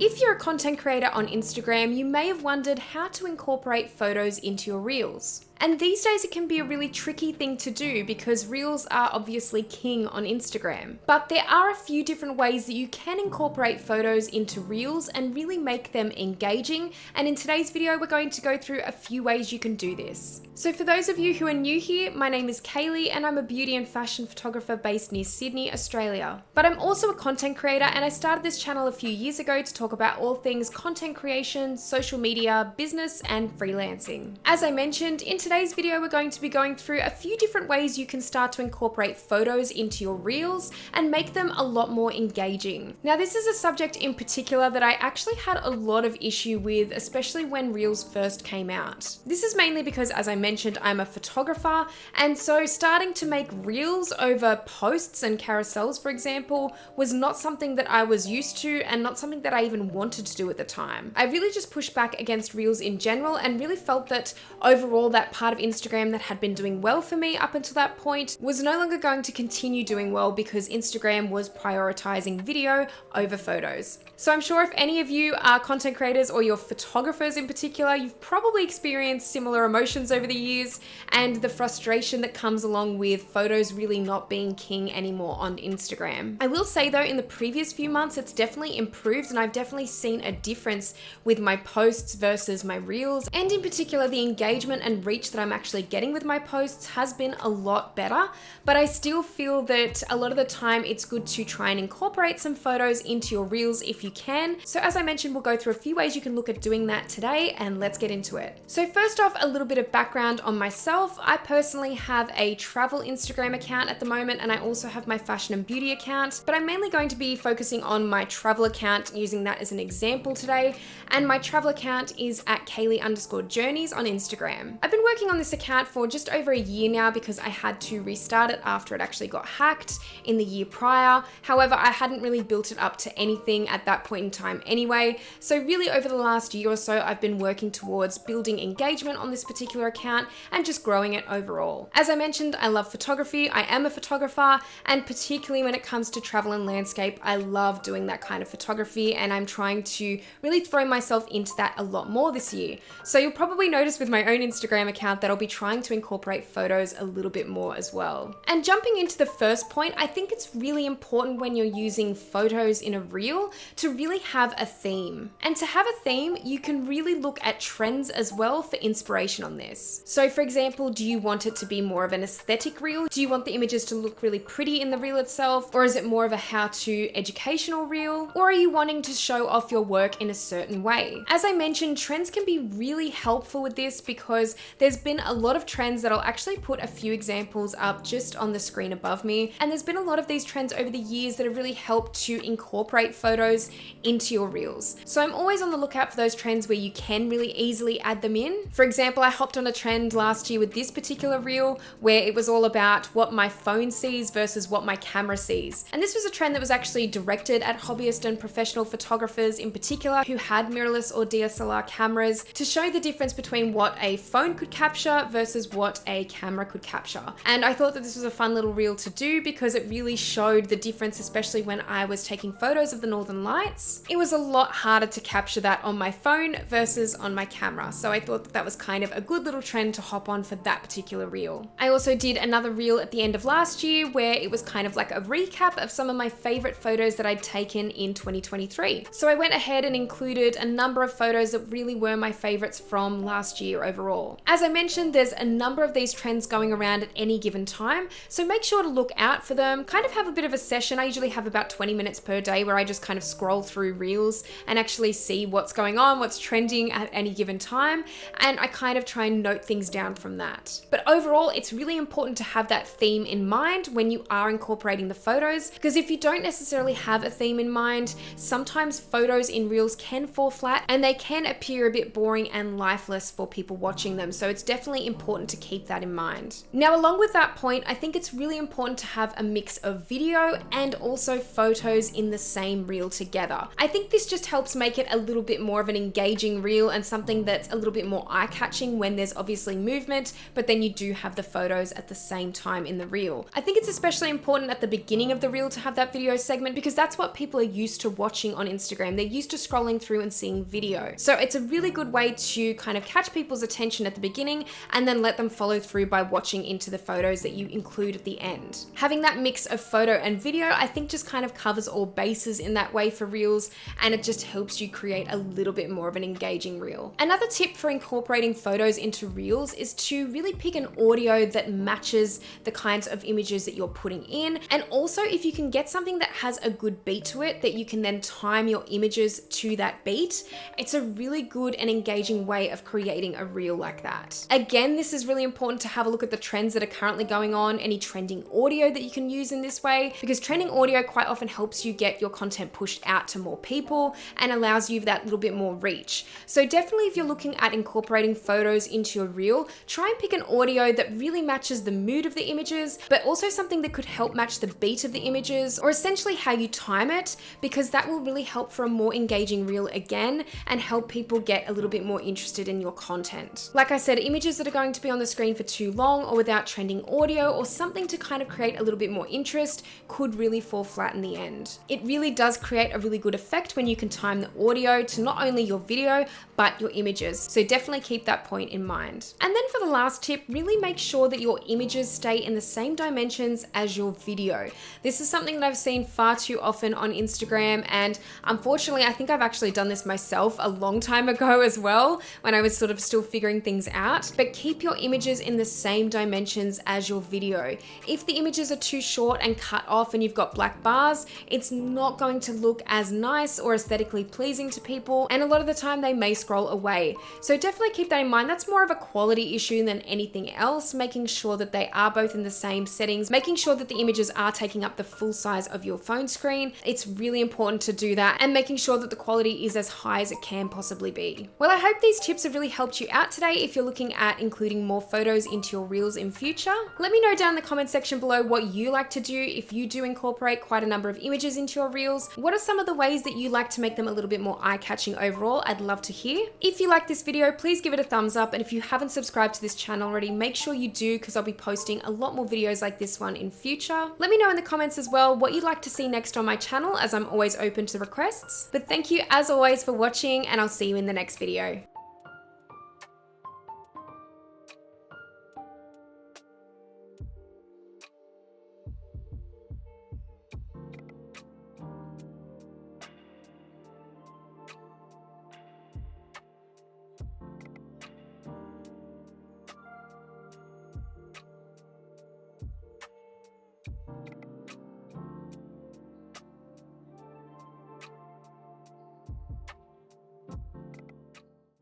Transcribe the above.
If you're a content creator on Instagram, you may have wondered how to incorporate photos into your reels. And these days it can be a really tricky thing to do because reels are obviously king on Instagram. But there are a few different ways that you can incorporate photos into reels and really make them engaging. And in today's video, we're going to go through a few ways you can do this. So for those of you who are new here, my name is Kaylee and I'm a beauty and fashion photographer based near Sydney, Australia. But I'm also a content creator and I started this channel a few years ago to talk about all things content creation, social media, business, and freelancing. As I mentioned, in today's video, we're going to be going through a few different ways you can start to incorporate photos into your reels and make them a lot more engaging. Now, this is a subject in particular that I actually had a lot of issue with, especially when reels first came out. This is mainly because, as I mentioned, I'm a photographer, and so starting to make reels over posts and carousels, for example, was not something that I was used to and not something that I even wanted to do at the time. I really just pushed back against reels in general and really felt that overall that part of Instagram that had been doing well for me up until that point was no longer going to continue doing well because Instagram was prioritizing video over photos. So I'm sure if any of you are content creators or you're photographers in particular, you've probably experienced similar emotions over the years and the frustration that comes along with photos really not being king anymore on Instagram. I will say though, in the previous few months, it's definitely improved and I've definitely seen a difference with my posts versus my reels, and in particular the engagement and reach that I'm actually getting with my posts has been a lot better, but I still feel that a lot of the time it's good to try and incorporate some photos into your reels if you can. So as I mentioned, we'll go through a few ways you can look at doing that today, and let's get into it. So first off, a little bit of background on myself. I personally have a travel Instagram account at the moment, and I also have my fashion and beauty account, but I'm mainly going to be focusing on my travel account, using that as an example today. And my travel account is at Kaylee_journeys on Instagram. I've been working on this account for just over a year now because I had to restart it after it actually got hacked in the year prior. However, I hadn't really built it up to anything at that point in time anyway. So really over the last year or so, I've been working towards building engagement on this particular account and just growing it overall. As I mentioned, I love photography. I am a photographer, and particularly when it comes to travel and landscape, I love doing that kind of photography, and I'm trying to really throw myself into that a lot more this year. So you'll probably notice with my own Instagram account that I'll be trying to incorporate photos a little bit more as well. And jumping into the first point, I think it's really important when you're using photos in a reel to really have a theme. And to have a theme, you can really look at trends as well for inspiration on this. So for example, do you want it to be more of an aesthetic reel? Do you want the images to look really pretty in the reel itself? Or is it more of a how-to educational reel? Or are you wanting to show off your work in a certain way? As I mentioned, trends can be really helpful with this because there's been a lot of trends that I'll actually put a few examples up just on the screen above me. And there's been a lot of these trends over the years that have really helped to incorporate photos into your reels. So I'm always on the lookout for those trends where you can really easily add them in. For example, I hopped on a trend last year with this particular reel where it was all about what my phone sees versus what my camera sees. And this was a trend that was actually directed at hobbyist and professional photographers in particular who had mirrorless or DSLR cameras to show the difference between what a phone could capture versus what a camera could capture. And I thought that this was a fun little reel to do because it really showed the difference, especially when I was taking photos of the Northern Lights. It was a lot harder to capture that on my phone versus on my camera. So I thought that that was kind of a good little trend to hop on for that particular reel. I also did another reel at the end of last year where it was kind of like a recap of some of my favorite photos that I'd taken in 2023. So I went ahead and included a number of photos that really were my favorites from last year overall. As I mentioned, there's a number of these trends going around at any given time, so make sure to look out for them. Kind of have a bit of a session. I usually have about 20 minutes per day where I just kind of scroll through reels and actually see what's going on, what's trending at any given time, and I kind of try and note things down from that. But overall, it's really important to have that theme in mind when you are incorporating the photos, because if you don't necessarily have a theme in mind, sometimes photos in reels can fall flat and they can appear a bit boring and lifeless for people watching them. So it's definitely important to keep that in mind. Now, along with that point, I think it's really important to have a mix of video and also photos in the same reel together. together. I think this just helps make it a little bit more of an engaging reel and something that's a little bit more eye-catching when there's obviously movement, but then you do have the photos at the same time in the reel. I think it's especially important at the beginning of the reel to have that video segment because that's what people are used to watching on Instagram. They're used to scrolling through and seeing video. So it's a really good way to kind of catch people's attention at the beginning and then let them follow through by watching into the photos that you include at the end. Having that mix of photo and video, I think just kind of covers all bases in that way for reels, and it just helps you create a little bit more of an engaging reel. Another tip for incorporating photos into reels is to really pick an audio that matches the kinds of images that you're putting in. And also if you can get something that has a good beat to it that you can then time your images to that beat, it's a really good and engaging way of creating a reel like that. Again, this is really important to have a look at the trends that are currently going on, any trending audio that you can use in this way, because trending audio quite often helps you get your content pushed out to more people and allows you that little bit more reach. So definitely if you're looking at incorporating photos into your reel, try and pick an audio that really matches the mood of the images, but also something that could help match the beat of the images, or essentially how you time it, because that will really help for a more engaging reel again and help people get a little bit more interested in your content. Like I said, images that are going to be on the screen for too long or without trending audio or something to kind of create a little bit more interest could really fall flat in the end. It really does create a really good effect when you can time the audio to not only your video, but your images. So definitely keep that point in mind. And then for the last tip, really make sure that your images stay in the same dimensions as your video. This is something that I've seen far too often on Instagram, and unfortunately, I think I've actually done this myself a long time ago as well, when I was sort of still figuring things out. But keep your images in the same dimensions as your video. If the images are too short and cut off and you've got black bars, it's not going to look as nice or aesthetically pleasing to people, and a lot of the time they may scroll away. So definitely keep that in mind. That's more of a quality issue than anything else, making sure that they are both in the same settings, making sure that the images are taking up the full size of your phone screen. It's really important to do that, and making sure that the quality is as high as it can possibly be. Well, I hope these tips have really helped you out today if you're looking at including more photos into your reels in future. Let me know down in the comment section below what you like to do if you do incorporate quite a number of images into your reels. What are some of the ways that you like to make them a little bit more eye-catching overall? I'd love to hear. If you like this video, please give it a thumbs up, and if you haven't subscribed to this channel already, make sure you do, because I'll be posting a lot more videos like this one in future. Let me know in the comments as well what you'd like to see next on my channel, as I'm always open to requests. But thank you as always for watching, and I'll see you in the next video.